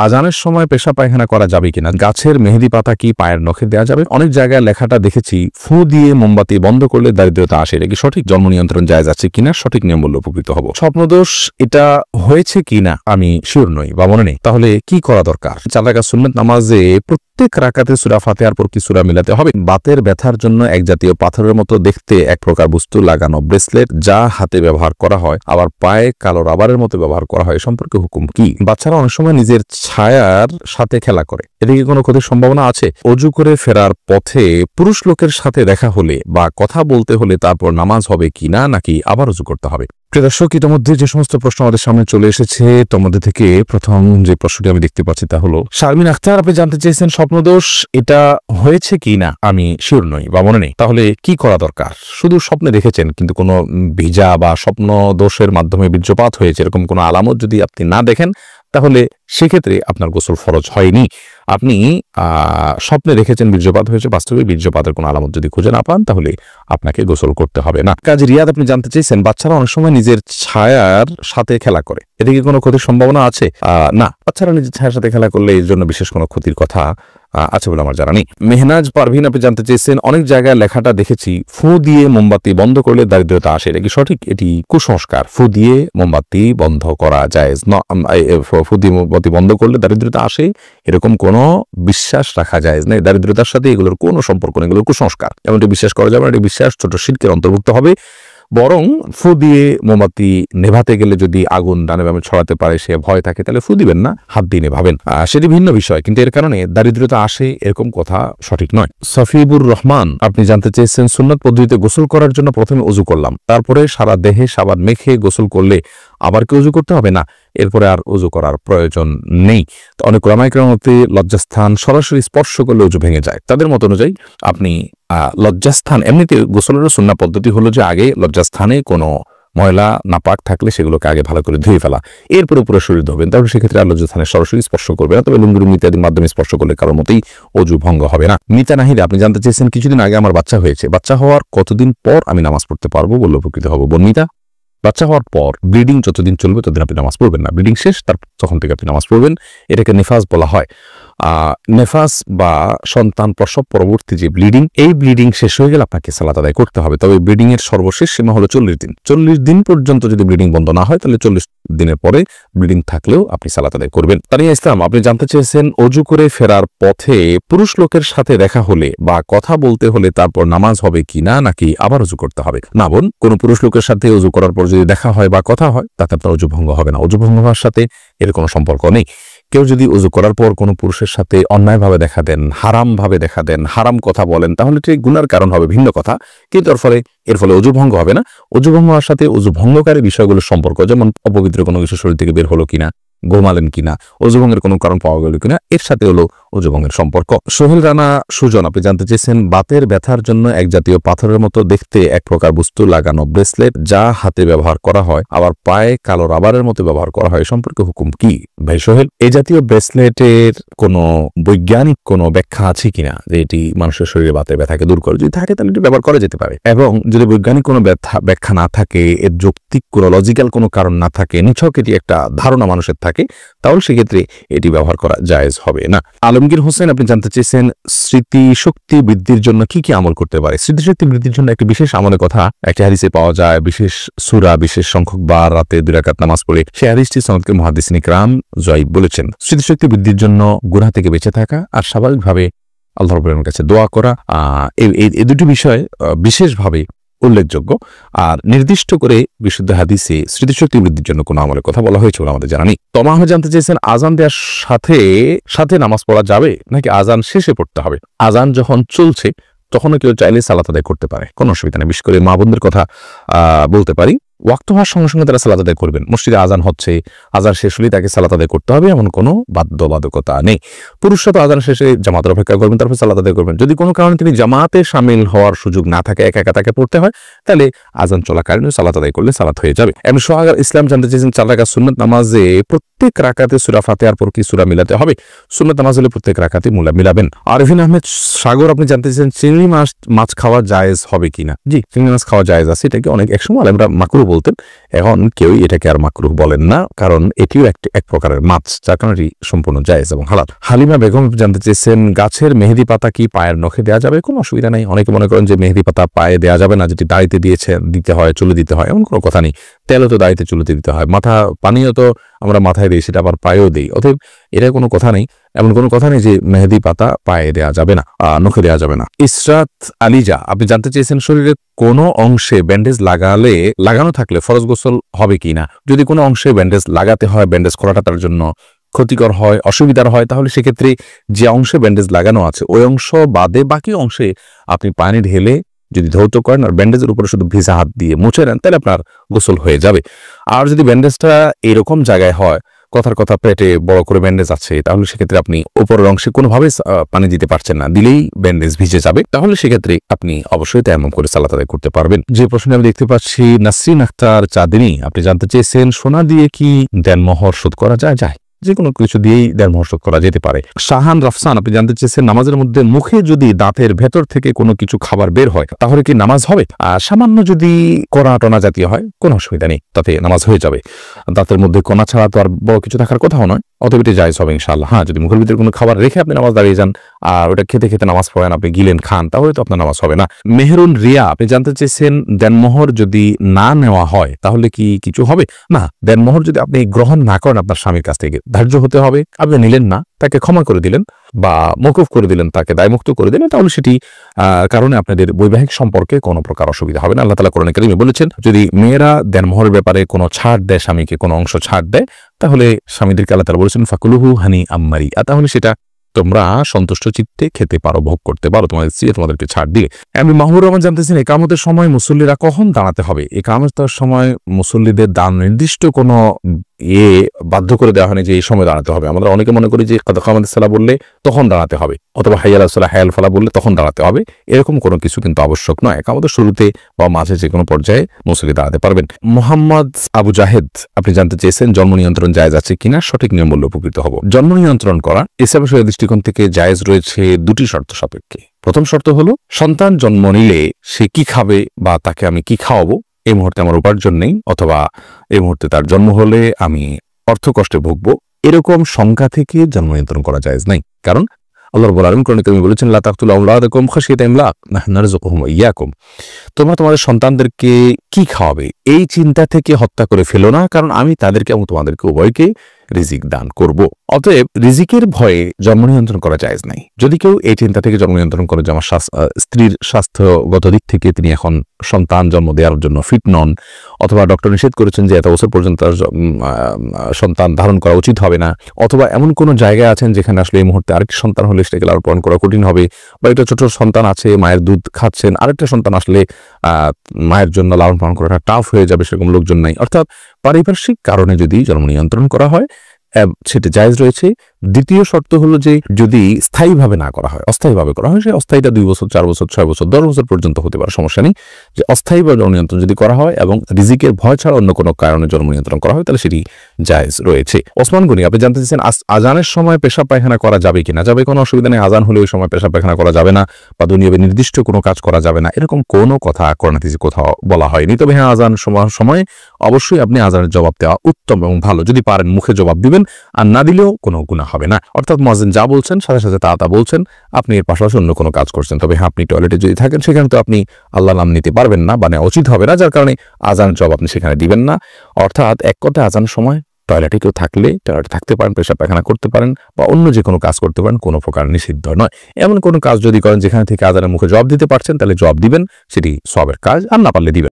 আজানের সময় পেশা পায়খানা করা যাবে কিনা, গাছের মেহেদি পাতা কি পায়ের নখে দেওয়া যাবে? অনেক জায়গায় লেখাটা দেখেছি ফু দিয়ে মোমবাতি বন্ধ করলে দারিদ্রতা আসে। এটা কি সঠিক? জন্ম নিয়ন্ত্রণ জায়েজ আছে কিনা? সঠিক নিয়ম বললে উপকৃত হব। স্বপ্নদোষ এটা হয়েছে কিনা আমি শিওর নই বা মনে নেই, তাহলে কি করা দরকার? 4 রাকাত সুন্নাত নামাজে প্রত্যেক রাকাতে সূরা ফাতিহার পর কি সূরা মিলাতে হবে? বাতের ব্যথার জন্য এক জাতীয় পাথরের মতো দেখতে এক প্রকার বস্তু লাগানো ব্রেসলেট যা হাতে ব্যবহার করা হয় আবার পায়ে কালো রাবারের মতো ব্যবহার করা হয়, সম্পর্কে হুকুম কি? বাচ্চারা অনেক সময় নিজের ছায়ার সাথে খেলা করে, এদিকে কোনো ক্ষতির সম্ভাবনা আছে? অজু করে ফেরার পথে পুরুষ লোকের সাথে দেখা হলে বা কথা বলতে হলে তারপর নামাজ হবে কিনা, নাকি আবার অজু করতে হবে? প্রিয় দর্শক, ইতিমধ্যে যে সমস্ত প্রশ্ন আমাদের সামনে চলে এসেছে তার মধ্যে থেকে প্রথম যে প্রশ্নটি আমি দেখতে পাচ্ছি তা হলো শারমিন আক্তার, আপনি জানতে চেয়েছেন স্বপ্নদোষ এটা হয়েছে কিনা আমি শিওর নই বা মনে নেই, তাহলে কি করা দরকার? শুধু স্বপ্নে দেখেছেন কিন্তু কোনো ভিজা বা স্বপ্ন দোষের মাধ্যমে বীর্যপাত হয়েছে এরকম কোনো আলামত যদি আপনি না দেখেন তাহলে সেক্ষেত্রে আপনার গোসল ফরজ হয়নি। আপনি স্বপ্নে দেখেছেন বীর্যপাত হয়েছে, বাস্তবে বীর্যপাতের কোনো আলামত যদি খুঁজে না পান তাহলে আপনাকে গোসল করতে হবে না। কাজী রিয়াদ, আপনি জানতে চেয়েছেন বাচ্চারা অনেক সময় নিজের ছায়ার সাথে খেলা করে, এদিকে কোনো ক্ষতির সম্ভাবনা আছে? না, বাচ্চারা নিজের ছায়ার সাথে খেলা করলে এর জন্য বিশেষ কোনো ক্ষতির কথা আছে বলে আমার জানা নেই। মেহনাজ পারভিন, আপনি জানতে চেয়েছেন অনেক জায়গায় লেখাটা দেখেছি ফু দিয়ে মোমবাতি বন্ধ করলে দারিদ্রতা আসে, এটা কি সঠিক? এটি কুসংস্কার। ফু দিয়ে মোমবাতি বন্ধ করা জায়েজ না। ফু দিয়ে মোমবাতি বন্ধ করলে দারিদ্রতা আসে এরকম কোনো বিশ্বাস রাখা জায়েজ নেই। দারিদ্রতার সাথে এগুলোর কোনো সম্পর্ক নেই, এগুলোর কুসংস্কার, এমনটি বিশ্বাস করা যাবে না। এটি বিশ্বাস ছোট শিরকের অন্তর্ভুক্ত হবে। বরং ফু দিয়ে মোমবাতি নেভাতে গেলে যদি আগুন ডানে বামে ছড়াতে পারে সে ভয় থাকে তাহলে ফু দিবেন না, হাত দিয়ে নেভাবেন, সেটি ভিন্ন বিষয়, কিন্তু এর কারণে দারিদ্রতা আসে এরকম কথা সঠিক নয়। সফিবুর রহমান, আপনি জানতে চেয়েছেন সুন্নত পদ্ধতিতে গোসল করার জন্য প্রথমে উজু করলাম, তারপরে সারা দেহে সাবান মেখে গোসল করলে আবার কি উজু করতে হবে? না, এরপরে আর উজু করার প্রয়োজন নেই। তো অনেক ওলামায়ে কেরাম মতে লজ্জাস্থান সরাসরি স্পর্শ করলে উজু ভেঙে যায়। তাদের মত অনুযায়ী আপনি লজ্জাস্থান, এমনিতে গোসলের সুন্নাহ পদ্ধতি হলো যে আগে লজ্জাস্থানে কোনো ময়লা নাপাক থাকলে সেগুলোকে আগে ভালো করে ধুয়ে ফেলা, এরপরে পুরো শরীর ধোবেন, তাহলে সেক্ষেত্রে আর লজ্জাস্থানে সরাসরি স্পর্শ করবে না। তবে লুঙ্গি ইত্যাদির মাধ্যমে স্পর্শ করলে কারোর মতেই অজু ভঙ্গ হবে না। মিতা নাহিদ, আপনি জানতে চেয়েছেন কিছুদিন আগে আমার বাচ্চা হয়েছে, বাচ্চা হওয়ার কতদিন পর আমি নামাজ পড়তে পারবো বলে উপকৃত হব? বোন মিতা, বাচ্চা হওয়ার পর ব্লিডিং যতদিন চলবে ততদিন আপনি নামাজ পড়বেন না। ব্লিডিং শেষ, তখন থেকে আপনি নামাজ পড়বেন। এটাকে নেফাস বলা হয়। নেফাস বা সন্তান প্রসব পরবর্তী যে ব্লিডিং, এই ব্লিডিং শেষ হয়ে গেলে আপনাকে সালাত আদায় করতে হবে। তবে ব্লিডিং এর সর্বশেষ সীমা হলো 40 দিন। 40 দিন পর্যন্ত যদি ব্লিডিং বন্ধ না হয় তাহলে 40 দিনের পরে ব্লিডিং থাকলেও আপনি সালাত আদায় করবেন। তানিয়া ইসলাম, আপনি জানতে চেয়েছেন অজু করে ফেরার পথে পুরুষ লোকের সাথে দেখা হলে বা কথা বলতে হলে তারপর নামাজ হবে কিনা, নাকি আবার অজু করতে হবে? না বোন, কোন পুরুষ লোকের সাথে অজু করার পর যদি দেখা হয় বা কথা হয় তাতে আপনার অজু ভঙ্গ হবে না। অজু ভঙ্গ হওয়ার সাথে এর কোনো সম্পর্ক নেই। কেউ যদি উজু করার পর কোনো পুরুষের সাথে অন্যায়ভাবে দেখা দেন, হারাম ভাবে দেখা দেন, হারাম কথা বলেন, তাহলে ঠিক গুনার কারণ হবে, ভিন্ন কথা, কিন্তু এর ফলে অজু ভঙ্গ হবে না। অজু ভঙ্গ হওয়ার সাথে অজু ভঙ্গকারী বিষয়গুলোর সম্পর্ক, যেমন অপবিত্র কোনো কিছু শরীর থেকে বের হলো কিনা, ঘুমালেন কিনা, অজুভঙ্গের কোনো কারণ পাওয়া গেল কিনা, এর সাথে হলো অজুভঙ্গের সম্পর্ক। সোহেল রানা সুজন, আপনি জানতে চেয়েছেন বাতের ব্যথার জন্য এক জাতীয় পাথরের মতো দেখতে এক প্রকার বস্তু লাগানো ব্রেসলেট যা হাতে ব্যবহার করা হয় আবার পায়ে কালো রাবারের মতো ব্যবহার করা হয়, সম্পর্কে হুকুম কি? ভাই সোহেল, এই জাতীয় ব্রেসলেটের কোনো বৈজ্ঞানিক কোনো ব্যাখ্যা আছে কিনা যে এটি মানুষের শরীরে বাতের ব্যথাকে দূর করে? যদি থাকে তাহলে এটি ব্যবহার করা যেতে পারে, এবং যদি বৈজ্ঞানিক কোনো ব্যাখ্যা না থাকে, এর যৌক্তিক কোনো লজিক্যাল কোনো কারণ না থাকে, নিছক এটি একটা ধারণা মানুষের থাকে, তাহলে সেক্ষেত্রে এটি ব্যবহার করা জায়েজ হবে না। আলমগীর হোসেন, আপনি জানতে চেয়েছেন স্মৃতিশক্তি বৃদ্ধির জন্য কি কি আমল করতে পারে? স্মৃতিশক্তি বৃদ্ধির জন্য একটি বিশেষ আমলের কথা একটি হাদিসে পাওয়া যায়, বিশেষ সূরা, বিশেষ সংখ্যক বার রাতে 2 রাকাত নামাজ পড়ে। সেই হাদিসটি সনদকে মুহাদ্দিসিন ইকরাম যায়িব বলেছেন। স্মৃতিশক্তি বৃদ্ধির জন্য গুনাহ থেকে বেঁচে থাকা আর স্বাভাবিকভাবে আল্লাহ রাব্বুল কাছে দোয়া করা, এই দুটি বিষয় বিশেষভাবে উল্লেখযোগ্য। আর নির্দিষ্ট করে বিশুদ্ধ হাদিসে স্মৃতিশক্তি বৃদ্ধির জন্য কোনো আমলের কথা বলা হয়েছে বলে আমাদের জানা নেই। তমা আহমেদ জানতে চেয়েছেন আজান দেওয়ার সাথে সাথে নামাজ পড়া যাবে নাকি আজান শেষে পড়তে হবে? আজান যখন চলছে তখনও কেউ চাইলে সালাত আদায় করতে পারে, কোনো অসুবিধা নেই। বিশেষ করে মা বোনদের কথা বলতে পারি, ওয়াক্ত হওয়ার সঙ্গে সঙ্গে তারা সালাত আদায় করবেন। মসজিদে আজান হচ্ছে, আজান শেষ হলেই তাকে সালাত আদায় করতে হবে এমন কোনো বাধ্যবাধকতা নেই। পুরুষরা তো আজান শেষে জামাতের অপেক্ষা করবেন, তারপর সালাত আদায় করবেন। যদি কোনো কারণে তিনি জামাতে শামিল হওয়ার সুযোগ না থাকে, একা একা তাকে পড়তে হয়, তাহলে আজান চলাকালীন সালাত আদায় করলে সালাত হয়ে যাবে। এমনি সোহাগ ইসলাম জানতে চেয়েছেন 4 রাকাত সুন্নাত নামাজে প্রত্যেক রাকাতে সূরা ফাতিহার পর কি সূরা মিলাতে হবে? সুন্নাত নামাজ হলে প্রত্যেক রাকাতে মিলাবেন। আরফিন আহমেদ সাগর, আপনি জানতে চেয়েছেন চিংড়ি মাছ খাওয়া জায়েজ হবে কিনা? জি, চিংড়ি মাছ খাওয়া জায়েজ আছে, এটাকে একসময় আমরা মাকরুহ বলতেন, এখন কেউই এটাকে আর মাকরুহ বলেন না, কারণ এটিও এক প্রকারের মাছ, যার কারণে এটি সম্পূর্ণ জায়েজ এবং হালাল। হালিমা বেগম জানতে চেয়েছেন, গাছের মেহেদি পাতা কি পায়ের নখে দেওয়া যাবে? কোনো অসুবিধা নেই। অনেকে মনে করেন যে মেহেদি পাতা পায়ে দেওয়া যাবে না, যেটি দাড়িতে দিতে হয়, চুলে দিতে হয়, এমন কোনো কথা নেই। তেলও তো দাড়িতে চুলেতে দিতে হয়, পানিও তো আমরা মাথায় দিই, সেটা আবার পায়েও দিই। অতএব এটা কোনো কথা নেই, এমন কোনো কথা নেই যে মেহেদি পাতা পায়ে দেওয়া যাবে না, নখে দেওয়া যাবে না। ইসরাত আলিজা আপনি জানতে চেয়েছেন, শরীরে কোনো অংশে ব্যান্ডেজ লাগানো থাকলে ফরজ গোসল হবে কি না? যদি কোনো অংশে ব্যান্ডেজ লাগাতে হয়, ব্যান্ডেজ করাটা তার জন্য ক্ষতিকর হয়, অসুবিধার হয়, তাহলে সেক্ষেত্রে যে অংশে ব্যান্ডেজ লাগানো আছে ওই অংশ বাদে বাকি অংশে আপনি পানি ঢেলে যদি ধৌত করেন আর ব্যান্ডেজের উপরে শুধু ভিজা হাত দিয়ে মুছে নেন, তাহলে আপনার গোসল হয়ে যাবে। আর যদি ব্যান্ডেজটা এরকম জায়গায় হয়, কথার কথা পেটে বড় করে ব্যান্ডেজ আছে, তাহলে সেক্ষেত্রে আপনি উপরের অংশে কোনোভাবে পানি দিতে পারছেন না, দিলেই ব্যান্ডেজ ভিজে যাবে, তাহলে সেক্ষেত্রে আপনি অবশ্যই তায়াম্মুম করে সালাত আদায় করতে পারবেন। যে প্রশ্নে আমি দেখতে পাচ্ছি, নাসরিন আক্তার চাঁদনী আপনি জানতে চেয়েছেন, সোনা দিয়ে কি দেনমোহর শোধ করা যায়? যে কোনো কিছু দিয়েই দেনমোহর শোধ করা যেতে পারে। শাহান রাফসান আপনি জানতে চেয়েছেন, নামাজের মধ্যে মুখে যদি দাঁতের ভেতর থেকে কোনো কিছু খাবার বের হয় তাহলে কি নামাজ হবে? সামান্য যদি কণা টনা জাতীয় হয় কোনো অসুবিধা নেই, তাতে নামাজ হয়ে যাবে। দাঁতের মধ্যে কণা ছাড়া তো আর বড় কিছু থাকার কথাও নয়, অতএব এটি জায়েজ হবে ইনশাআল্লাহ। হ্যাঁ, যদি মুখের ভিতরে কোনো খাবার রেখে আপনি নামাজ দাঁড়িয়ে যান আর ওটা খেতে খেতে নামাজ পড়েন, আপনি গিলেন খান, তাহলে তো আপনার নামাজ হবে না। মেহরুন রিয়া আপনি জানতে চেয়েছেন, দেনমোহর যদি না নেওয়া হয় তাহলে কি কিছু হবে? না, দেনমোহর যদি আপনি গ্রহণ না করেন আপনার স্বামীর কাছ থেকে, ধার্য হতে হবে, আপনি নিলেন না, তাকে ক্ষমা করে দিলেন বা মওকুফ করে দিলেন, তাকে দায়মুক্ত করে দিলেন, তাহলে সেটি কারণে আপনাদের বৈবাহিক সম্পর্কে কোনো প্রকার অসুবিধা হবে না। আল্লাহ তাআলা কোরআনে কারিমে বলেছেন, যদি মেয়েরা দেনমোহরের ব্যাপারে কোনো ছাড় দেয়, স্বামীকে কোনো অংশ ছাড় দেয়, তাহলে স্বামীদেরকে আল্লাহ তাআলা বলেছেন ফাকুলুহু হানি আম্মারি, তাহলে সেটা তোমরা সন্তুষ্ট চিত্তে খেতে পারো, ভোগ করতে পারো, তোমাদের স্ত্রী তোমাদেরকে ছাড় দিয়ে। আমি মাহমুদুর রহমান জানতেছেন, একামতের সময় মুসল্লিরা কখন দাঁড়াতে হবে? একামতের সময় মুসল্লিদের নির্দিষ্ট কোনো বাধ্য করে দেওয়া হয়নি যে এই সময় দাঁড়াতে হবে। আমরা অনেকে মনে করি যে কামাতের সালাহ বললে তখন দাঁড়াতে হবে, অথবা হাইয়া আলাস সালাহ হায়াল ফালাহ বললে তখন দাঁড়াতে হবে, এরকম কোনো কিছু কিন্তু আবশ্যক নয়। একামতের শুরুতে বা মাঝে যে কোনো পর্যায়ে মুসল্লি দাঁড়াতে পারবেন। মোহাম্মদ আবু জাহেদ আপনি জানতে চেয়েছেন, জন্ম নিয়ন্ত্রণ জায়েজ আছে কিনা? সঠিক নিয়ম বললে উপকৃত হব। জন্ম নিয়ন্ত্রণ করা ইসলাম শরীয়তের দৃষ্টিকোণ থেকে জায়েজ রয়েছে দুটি শর্ত সাপেক্ষে। প্রথম শর্ত হলো, সন্তান জন্ম নিলে সে কি খাবে বা তাকে আমি কি খাওয়াবো, এই মুহূর্তে আমার উপার্জন নেই, অথবা এই মুহূর্তে তার জন্ম হলে আমি অর্থ কষ্টে ভুগবো, এরকম শঙ্কা থেকে জন্ম নিয়ন্ত্রণ করা জায়েজ নাই। কারণ আল্লাহ রাব্বুল আলামিন কোরআনে কারিমে বলেছেন, লা তাকতুলু আওলাদাকুম খাশিয়াতা ইমলাক নাহনু নারযুকুহুম ওয়া ইয়াকুম, তোমরা তোমাদের সন্তানদেরকে কি খাওয়াবে এই চিন্তা থেকে হত্যা করে ফেলো না, কারণ আমি তাদেরকে এবং তোমাদেরকে উভয়কে রিজিক দান করব। অতএব রিজিকের ভয়ে জন্ম নিয়ন্ত্রণ করা জায়েজ নাই। যদি কেউ এই চিন্তা থেকে জন্ম নিয়ন্ত্রণ করে যে আমার স্ত্রীর স্বাস্থ্যগত দিক থেকে তিনি এখন সন্তান জন্ম দেওয়ার জন্য ফিট নন, অথবা ডক্টর নিষেধ করেছেন যে এত বছর পর্যন্ত সন্তান ধারণ করা উচিত হবে না, অথবা এমন কোনো জায়গায় আছেন যেখানে আসলে এই মুহূর্তে আরেকটি সন্তান হলে সেটাকে লালন পালন করা কঠিন হবে, বা একটা ছোট সন্তান আছে মায়ের দুধ খাচ্ছেন, আরেকটা সন্তান আসলে মায়ের জন্য লালন পালন করাটা টাফ হয়ে যাবে, সেরকম লোকজন নাই, অর্থাৎ পারিপার্শ্বিক কারণে যদি জন্ম নিয়ন্ত্রণ করা হয় সেটা জায়েজ রয়েছে। দ্বিতীয় শর্ত হলো যে যদি স্থায়ীভাবে না করা হয়, অস্থায়ীভাবে করা হয়, সে অস্থায়ীটা 2 বছর 4 বছর 6 বছর 10 বছর পর্যন্ত হতে পারে, সমস্যা নেই। যে অস্থায়ীভাবে জন্ম নিয়ন্ত্রণ যদি করা হয় এবং রিজিকের ভয় ছাড়া অন্য কোনো কারণে জন্ম নিয়ন্ত্রণ করা হয়, তাহলে সেটি জায়েজ রয়েছে। ওসমান গনি আপনি জানতে চাইছেন, আজানের সময় পেশাব পায়খানা করা যাবে কিনা? যাবে, কোনো অসুবিধা নেই। আজান হলে ওই সময় পেশাব পায়খানা করা যাবে না, বা দুনিয়াবে নির্দিষ্ট কোনো কাজ করা যাবে না, এরকম কোনো কথা কোরআন হাদিসে কোথাও বলা হয়নি। তবে হ্যাঁ, আজান সময় অবশ্যই আপনি আজানের জবাব দেওয়া উত্তম এবং ভালো। যদি পারেন মুখে জবাব দিবেন, আর না দিলেও কোনো গুনাহ হবে না। অর্থাৎ মুয়াজ্জিন যা বলছেন সাথে সাথে তা বলছেন, আপনি এর পাশাপাশি অন্য কোনো কাজ করছেন। তবে হ্যাঁ, আপনি টয়লেটে যদি থাকেন সেখানে তো আপনি আল্লাহ নাম নিতে পারবেন না, মানে উচিত হবে না, যার কারণে আজান জবাব আপনি সেখানে দিবেন না। অর্থাৎ এক কথায় আজানের সময় টয়লেটে কেউ থাকলে টয়লেটে থাকতে পারেন, পেশাব পায়খানা করতে পারেন, বা অন্য যে কোনো কাজ করতে পারেন, কোনো প্রকার নিষিদ্ধ নয়। এমন কোনো কাজ যদি করেন যেখানে থেকে আজানের মুখে জবাব দিতে পারছেন, তাহলে জবাব দিবেন, সেটি সওয়াবের কাজ, আর না পারলে দিবেন।